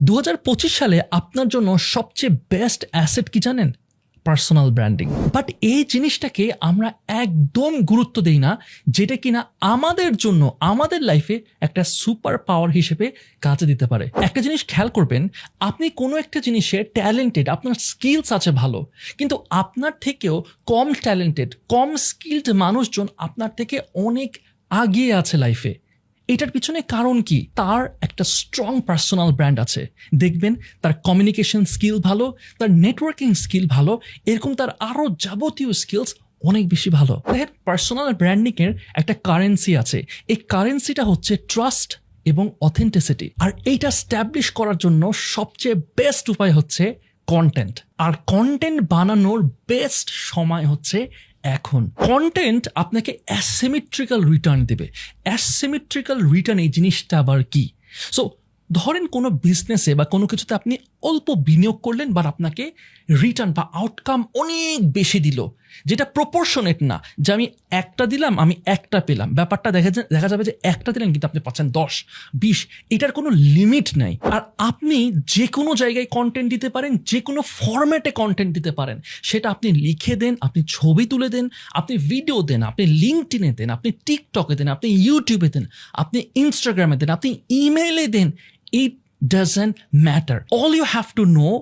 2025 সালে আপনার জন্য সবচেয়ে বেস্ট অ্যাসেট কি জানেন? Personal branding. বাট এই জিনিসটাকে আমরা একদম গুরুত্ব দেই না, যেটা কিনা আমাদের জন্য আমাদের লাইফে একটা সুপার পাওয়ার হিসেবে কাজে দিতে পারে। একটা জিনিস খেয়াল করবেন, আপনি কোনো একটা জিনিসে ট্যালেন্টেড, আপনার স্কিলস আছে ভালো, কিন্তু আপনার থেকেও কম ট্যালেন্টেড, কম স্কিলড মানুষজন আপনার থেকে অনেক আগিয়ে আছে লাইফে। এটার পিছনে কারণ কি? তার একটা স্ট্রং পার্সোনাল ব্র্যান্ড আছে। দেখবেন তার কমিউনিকেশন স্কিল ভালো, তার নেটওয়ার্কিং স্কিল ভালো, এরকম তার আরও যাবতীয় স্কিলস অনেক বেশি ভালো। দেখেন, পার্সোনাল ব্র্যান্ডিংয়ের একটা কারেন্সি আছে। এই কারেন্সিটা হচ্ছে ট্রাস্ট এবং অথেন্টিসিটি। আর এইটা স্ট্যাবলিশ করার জন্য সবচেয়ে বেস্ট উপায় হচ্ছে কন্টেন্ট। আর কন্টেন্ট বানানোর বেস্ট সময় হচ্ছে এখন। কন্টেন্ট আপনাকে অ্যাসিমেট্রিক্যাল রিটার্ন দেবে। অ্যাসিমেট্রিক্যাল রিটার্ন এই জিনিসটা আবার কি? সো ধরেন কোনো বিজনেসে বা কোনো কিছুতে আপনি অল্প বিনিয়োগ করলেন, বাট আপনাকে রিটার্ন বা আউটকাম অনেক বেশি দিল, যেটা প্রপোর্শনেট না, যে আমি একটা দিলাম আমি একটা পেলাম। ব্যাপারটা দেখা যাবে যে একটা দিলেন কিন্তু আপনি পাচ্ছেন 10-20, এটার কোনো লিমিট নাই। আর আপনি যে কোনো জায়গায় কন্টেন্ট দিতে পারেন, যে কোনো ফরম্যাটে কন্টেন্ট দিতে পারেন। সেটা আপনি লিখে দেন, আপনি ছবি তুলে দেন, আপনি ভিডিও দেন, আপনি লিঙ্কডইনে দেন, আপনি টিকটকে দেন, আপনি ইউটিউবে দেন, আপনি ইনস্টাগ্রামে দেন, আপনি ইমেইলে দেন। It doesn't matter. All you have to know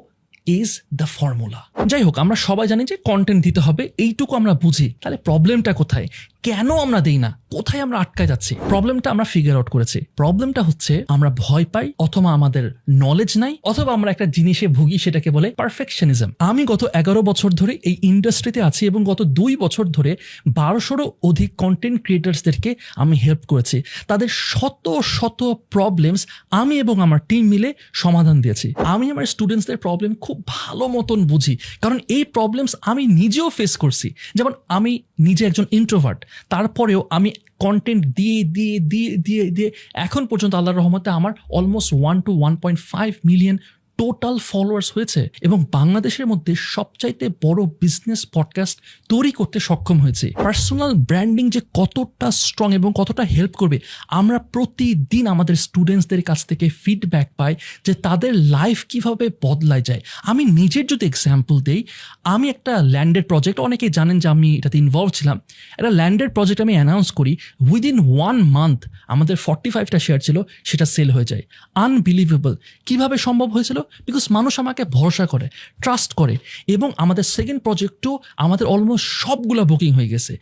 is the formula. যাই হোক, আমরা সবাই জানি যে কন্টেন্ট দিতে হবে, এইটুকু আমরা বুঝি। তাহলে প্রবলেমটা কোথায়? কেন আমরা দেই না? কোথায় আমরা আটকায় যাচ্ছি? প্রবলেমটা আমরা ফিগার আউট করেছি। প্রবলেমটা হচ্ছে আমরা ভয় পাই, অথবা আমাদের নলেজ নাই, অথবা আমরা একটা জিনিসে ভুগি, সেটাকে বলে পারফেকশনিজম। আমি গত 11 বছর ধরে এই ইন্ডাস্ট্রিতে আছি এবং গত 2 বছর ধরে 1200-রও অধিক কন্টেন্ট ক্রিয়েটার্সদেরকে আমি হেল্প করেছি। তাদের শত শত প্রবলেমস আমি এবং আমার টিম মিলে সমাধান দিয়েছি। আমি আমার স্টুডেন্টসদের প্রবলেম খুব ভালো মতন বুঝি, কারণ এই প্রবলেমস আমি নিজেও ফেস করছি। যেমন আমি নিজে একজন ইন্ট্রোভার্ট, তারপরেও আমি কন্টেন্ট দিয়ে এখন পর্যন্ত আল্লাহর রহমতে আমার almost 1 to 1.5 million total followers হয়েছে, এবং বাংলাদেশের মধ্যে সবচাইতে বড় বিজনেস পডকাস্ট তৈরি করতে সক্ষম হয়েছে। পার্সোনাল ব্র্যান্ডিং যে কতটা স্ট্রং এবং কতটা হেল্প করবে, আমরা প্রতিদিন আমাদের স্টুডেন্টসদের কাছ থেকে ফিডব্যাক পাই যে তাদের লাইফ কিভাবে বদলায় যায়। আমি নিজের যদি এক্সাম্পল দেই, আমি একটা ল্যান্ডেড প্রজেক্ট, অনেকেই জানেন যে আমি এটাতে ইনভলভ ছিলাম, একটা ল্যান্ডেড প্রজেক্ট আমি অ্যানাউন্স করি। উইদিন 1 মান্থ আমাদের 45টা শেয়ার ছিল, সেটা সেল হয়ে যায়। আনবিলিভেবল। কিভাবে সম্ভব হয়েছিল? বিকজ মানুষ আমাকে ভরসা করে, ট্রাস্ট করে, এবং আমাদের সেকেন্ড প্রজেক্টও আমাদের অলমোস্ট সবগুলো বুকিং হয়ে গেছে।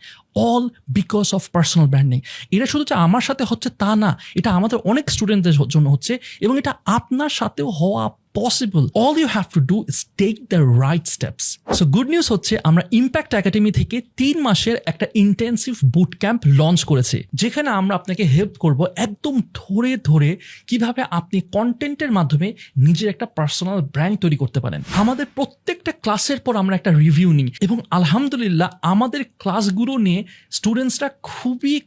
All because of personal branding. এটা শুধু যে আমার সাথে হচ্ছে তা না, এটা আমাদের অনেক স্টুডেন্টদের জন্য হচ্ছে, এবং এটা আপনার সাথেও হওয়া possible. All you have to do is take the right steps. So good news হচ্ছে, আমরা ইম্প্যাক্ট একাডেমি থেকে 3 মাসের একটা ইন্টেন্সিভ বুট ক্যাম্প লঞ্চ করেছি, যেখানে আমরা আপনাকে হেল্প করব একদম ধরে ধরে কিভাবে আপনি কন্টেন্টের মাধ্যমে নিজের একটা পার্সোনাল ব্র্যান্ড তৈরি করতে পারেন। আমাদের প্রত্যেকটা ক্লাসের পর আমরা একটা রিভিউ নিই, এবং আলহামদুলিল্লাহ আমাদের ক্লাসগুলো নিয়ে স্টুডেন্টসরা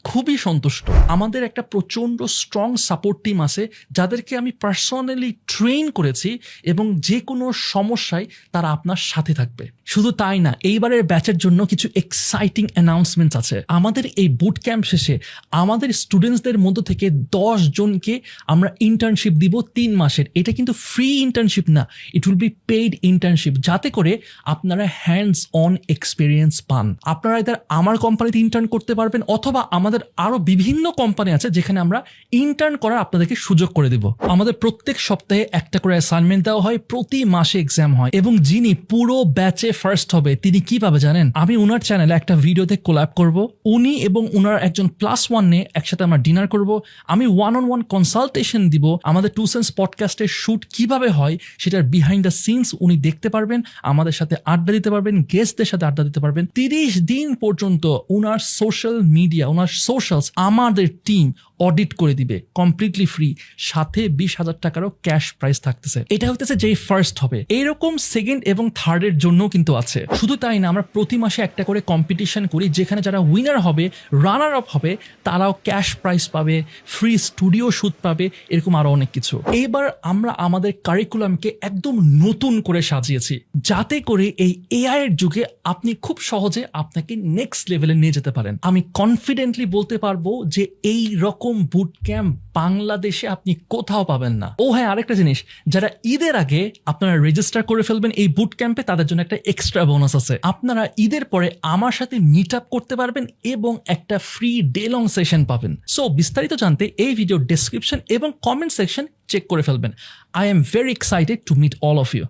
খুবই সন্তুষ্ট। আমাদের একটা প্রচণ্ড স্ট্রং সাপোর্ট টিম আছে, যাদেরকে আমি পার্সোনালি ট্রেন করেছি, এবং যে কোনো সমস্যায় তারা আপনার সাথে থাকবে। শুধু তাই না, এইবারের ব্যাচের জন্য কিছু এক্সাইটিং অ্যানাউন্সমেন্টস আছে। আমাদের এই বুট ক্যাম্প শেষে আমাদের স্টুডেন্টসদের মধ্য থেকে 10 জনকে আমরা ইন্টার্নশিপ দিব 3 মাসের। এটা কিন্তু ফ্রি ইন্টার্নশিপ না, it will be paid internship, যাতে করে আপনারা হ্যান্ডস অন এক্সপিরিয়েন্স পান। আপনারা এদের আমার কোম্পানিতে ইন্টার্ন করতে পারবেন, অথবা আমাদের আরও বিভিন্ন কোম্পানি আছে যেখানে আমরা ইন্টার্ন করার আপনাদেরকে সুযোগ করে দেব। আমাদের প্রত্যেক সপ্তাহে একটা করে অ্যাসাইনমেন্ট দেওয়া হয়, প্রতি মাসে এক্সাম হয়, এবং যিনি পুরো ব্যাচে ফার্স্ট হবে তিনি কি পাবে জানেন? আমি ওনার চ্যানেলে একটা ভিডিওতে কোল্যাব করব, উনি এবং ওনার একজন +1 নিয়ে একসাথে আমরা ডিনার করব। আমি 1-on-1 কনসালটেশন দিব। আমাদের 2 সেন্স পডকাস্টের শুট কিভাবে হয় সেটার বিহাইন্ড দ্য সিনস উনি দেখতে পারবেন, আমাদের সাথে আড্ডা দিতে পারবেন, গেস্টদের সাথে আড্ডা দিতে পারবেন। 30 দিন পর্যন্ত ওনার সোশ্যাল মিডিয়া, ওনার সোশ্যালস আমাদের টিম অডিট করে দিবে কমপ্লিটলি ফ্রি, সাথে 20,000 টাকারও ক্যাশ প্রাইজ থাকতেছে। এটা হইতেছে যেই ফার্স্ট হবে। এইরকম সেকেন্ড এবং থার্ডের জন্য কিন্তু আছে। শুধু তাই না, আমরা প্রতি মাসে একটা করে কম্পিটিশন করি, যেখানে যারা উইনার হবে, রানার আপ হবে, তারাও ক্যাশ প্রাইজ পাবে, ফ্রি স্টুডিও শুট পাবে, এরকম আরো অনেক কিছু। এইবার আমরা আমাদের কারিকুলামকে একদম নতুন করে সাজিয়েছি, যাতে করে এই এআই এর যুগে আপনি খুব সহজে আপনাকে নেক্সট লেভেলে নিয়ে যেতে পারেন। আমি কনফিডেন্টলি বলতে পারবো যে এই রকম বুট ক্যাম্প বাংলাদেশে আপনি কোথাও পাবেন না। ও হ্যাঁ, আরেকটা জিনিস, যারা ঈদের আগে আপনারা রেজিস্টার করে ফেলবেন এই বুট ক্যাম্পে, তাদের জন্য একটা এক্সট্রা বোনাস আছে। আপনারা ঈদের পরে আমার সাথে মিট আপ করতে পারবেন এবং একটা ফ্রি ডে লং সেশন পাবেন। সো বিস্তারিত জানতে এই ভিডিও ডেসক্রিপশন এবং কমেন্ট সেকশন চেক করে ফেলবেন। I am very excited to meet all of you.